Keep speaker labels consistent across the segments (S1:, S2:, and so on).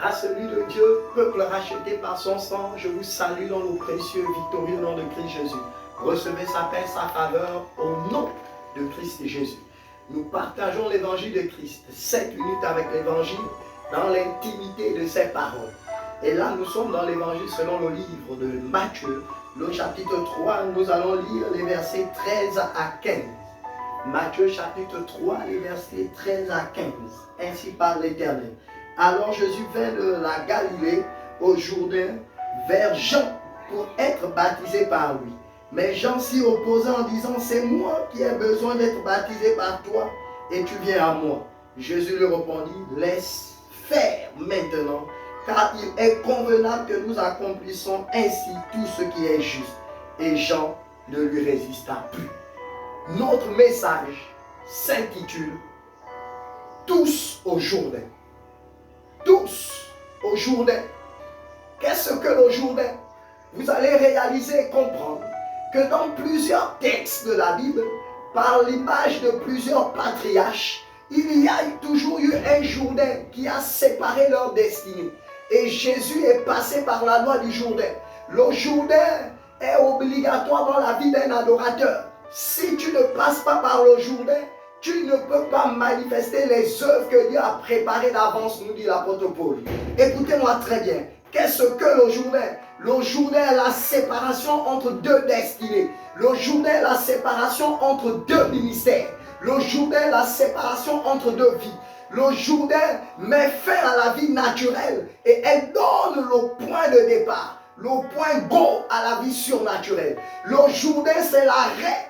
S1: Race élue de Dieu, peuple racheté par son sang, je vous salue dans le précieux victorieux nom de Christ Jésus. Recevez sa paix, sa faveur au nom de Christ Jésus. Nous partageons l'évangile de Christ, 7 minutes avec l'évangile, dans l'intimité de ses paroles. Et là, nous sommes dans l'évangile selon le livre de Matthieu, le chapitre 3, nous allons lire les versets 13 à 15. Matthieu chapitre 3, les versets 13 à 15. Ainsi parle l'Éternel. Alors Jésus vint de la Galilée au Jourdain vers Jean pour être baptisé par lui. Mais Jean s'y opposa en disant, c'est moi qui ai besoin d'être baptisé par toi et tu viens à moi. Jésus lui répondit, laisse faire maintenant, car il est convenable que nous accomplissions ainsi tout ce qui est juste. Et Jean ne lui résista plus. Notre message s'intitule Tous au Jourdain. Tous au Jourdain. Qu'est-ce que le Jourdain? Vous allez réaliser et comprendre que dans plusieurs textes de la Bible, par l'image de plusieurs patriarches, il y a toujours eu un Jourdain qui a séparé leur destinée. Et Jésus est passé par la loi du Jourdain. Le Jourdain est obligatoire dans la vie d'un adorateur. Si tu ne passes pas par le Jourdain, tu ne peux pas manifester les œuvres que Dieu a préparées d'avance, nous dit l'apôtre Paul. Écoutez-moi très bien. Qu'est-ce que le Jourdain? Le Jourdain est la séparation entre deux destinées. Le Jourdain est la séparation entre deux ministères. Le Jourdain est la séparation entre deux vies. Le Jourdain met fin à la vie naturelle et elle donne le point de départ, le point go à la vie surnaturelle. Le Jourdain, c'est l'arrêt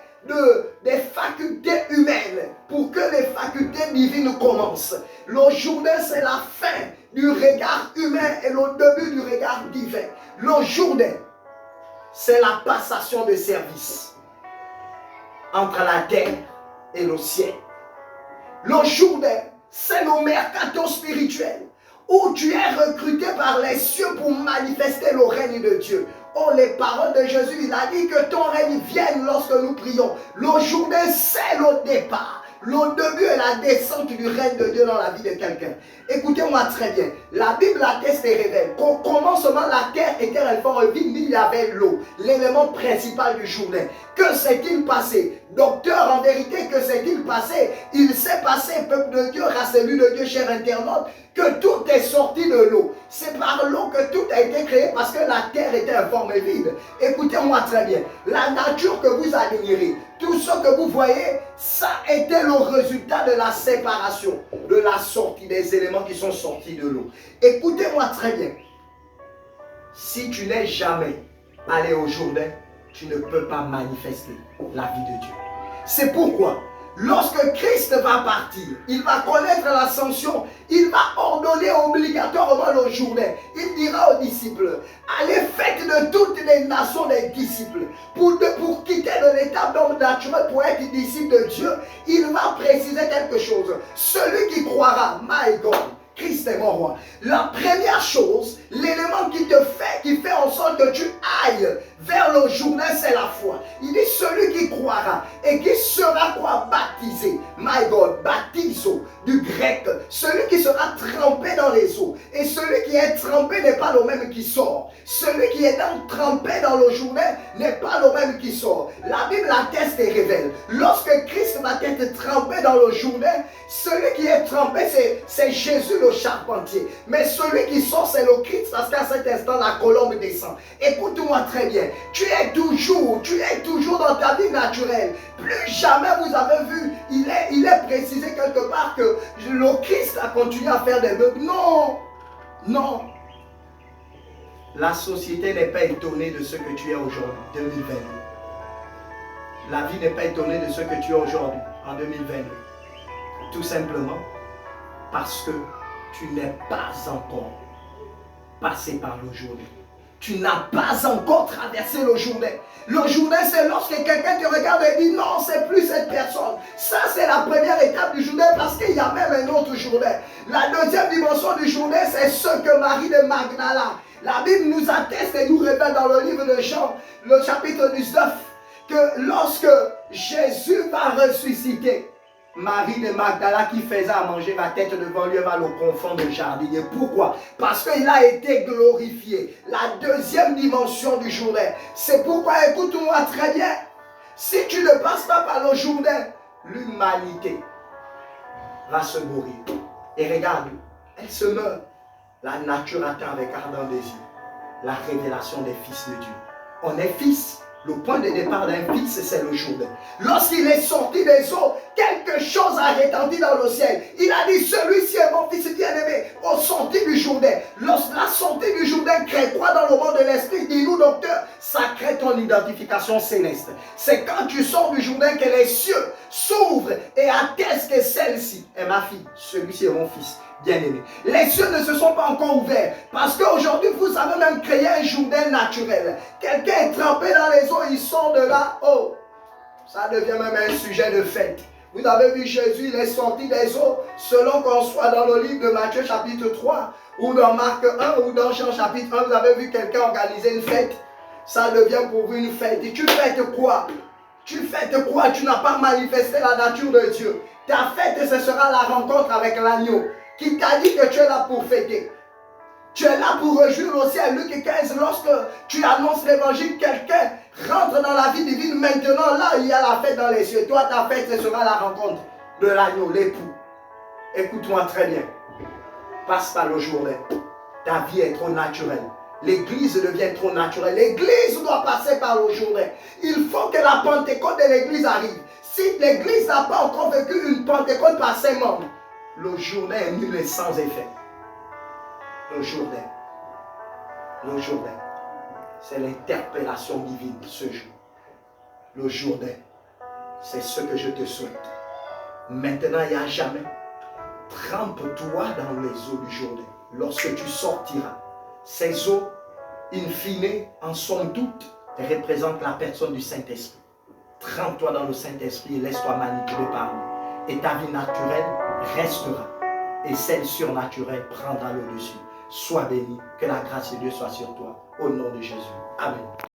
S1: des facultés humaines pour que les facultés divines commencent. Le Jourdain, c'est la fin du regard humain et le début du regard divin. Le Jourdain, c'est la passation de service entre la terre et le ciel. Le Jourdain, c'est le mercato spirituel où tu es recruté par les cieux pour manifester le règne de Dieu. Oh, les paroles de Jésus, il a dit que ton règne vienne lorsque nous prions. Le Jourdain, c'est le départ. Le début et la descente du règne de Dieu dans la vie de quelqu'un. Écoutez-moi très bien. La Bible atteste et révèle qu'au commencement, la terre était réforme vide, il y avait l'eau, l'élément principal du Jourdain. Que s'est-il passé? Docteur, en vérité, que s'est-il passé? Il s'est passé, peuple de Dieu, race élue de Dieu, cher internaute, que tout est sorti de l'eau. C'est par l'eau que tout a été créé parce que la terre était informe et vide. Écoutez-moi très bien. La nature que vous admirez, tout ce que vous voyez, ça était le résultat de la séparation, de la sortie des éléments qui sont sortis de l'eau. Écoutez-moi très bien. Si tu n'es jamais allé au Jourdain, tu ne peux pas manifester la vie de Dieu. C'est pourquoi, lorsque Christ va partir, il va connaître l'ascension, il va ordonner obligatoirement le Jourdain. Il dira aux disciples, allez faites de toutes les nations des disciples. Pour quitter de l'état d'homme naturel pour être disciple de Dieu, il va préciser quelque chose. Celui qui croira, my God, Christ est mon roi. La première chose, l'élément qui fait en sorte que tu ailles vers le Jourdain, c'est la foi. Il dit celui qui croira et qui sera quoi? Baptisé. My God, baptizo du grec. Celui qui sera trempé dans les eaux. Et celui qui est trempé n'est pas le même qui sort. Celui qui est trempé dans le Jourdain n'est pas le même qui sort. La Bible atteste et révèle. Lorsque Christ va être trempé dans le Jourdain, celui qui est trempé, c'est Jésus le charpentier. Mais celui qui sort, c'est le Christ, parce qu'à cet instant, la colombe descend. Écoute-moi très bien. Tu es toujours dans ta vie naturelle. Plus jamais vous avez vu, il est précisé quelque part que le Christ a continué à faire des meubles. Non, non. La société n'est pas étonnée de ce que tu es aujourd'hui, 2022. La vie n'est pas étonnée de ce que tu es aujourd'hui, en 2022. Tout simplement parce que tu n'es pas encore passé par le Jourdain. Tu n'as pas encore traversé le Jourdain. Le Jourdain, c'est lorsque quelqu'un te regarde et dit non, c'est plus cette personne. Ça, c'est la première étape du Jourdain parce qu'il y a même un autre Jourdain. La deuxième dimension du Jourdain, c'est ce que Marie de Magdala. La Bible nous atteste et nous révèle dans le livre de Jean, le chapitre 19, que lorsque Jésus va ressusciter, Marie de Magdala qui faisait à manger la tête devant lui, elle va le confondre de jardinier. Pourquoi? Parce qu'il a été glorifié. La deuxième dimension du Jourdain. C'est pourquoi, écoute-moi très bien, si tu ne passes pas par le Jourdain, l'humanité va se mourir. Et regarde, elle se meurt. La nature attend avec ardent désir la révélation des fils de Dieu. On est fils. Le point de départ d'un fils, c'est le Jourdain. Lorsqu'il est sorti des eaux, quelque chose a retenti dans le ciel. Il a dit, celui-ci est mon fils bien-aimé, au sortie du Jourdain. Lorsque la sortie du Jourdain crée quoi dans le monde de l'esprit? Dis-nous, docteur, ça crée ton identification céleste. C'est quand tu sors du Jourdain que les cieux s'ouvrent et attestent que celle-ci est ma fille, celui-ci est mon fils bien-aimé. Les cieux ne se sont pas encore ouverts parce qu'aujourd'hui, vous avez même créé un Jourdain naturel. Quelqu'un est trempé dans les eaux, il sort de là. Oh, ça devient même un sujet de fête. Vous avez vu Jésus, il est sorti des eaux, selon qu'on soit dans le livre de Matthieu chapitre 3, ou dans Marc 1, ou dans Jean chapitre 1, vous avez vu quelqu'un organiser une fête. Ça devient pour vous une fête. Et tu fêtes quoi? Tu fêtes quoi? Tu n'as pas manifesté la nature de Dieu. Ta fête, ce sera la rencontre avec l'agneau qui t'a dit que tu es là pour fêter. Tu es là pour réjouir aussi à Luc 15, lorsque tu annonces l'évangile, quelqu'un rentre dans la vie divine. Maintenant, là, il y a la fête dans les cieux. Toi, ta fête, ce sera la rencontre de l'agneau, l'époux. Écoute-moi très bien. Passe par le Jourdain. Ta vie est trop naturelle. L'église devient trop naturelle. L'église doit passer par le Jourdain. Il faut que la Pentecôte de l'église arrive. Si l'église n'a pas encore vécu une Pentecôte par ses membres, le Jourdain est nul et sans effet. Le Jourdain. Le Jourdain. C'est l'interpellation divine ce jour. Le Jourdain. C'est ce que je te souhaite. Maintenant et à jamais. Trempe-toi dans les eaux du Jourdain. Lorsque tu sortiras. Ces eaux, in fine, en somme toute, représentent la personne du Saint-Esprit. Trempe-toi dans le Saint-Esprit et laisse-toi manipuler par lui. Et ta vie naturelle restera. Et celle surnaturelle prendra le dessus. Sois béni. Que la grâce de Dieu soit sur toi. Au nom de Jésus. Amen.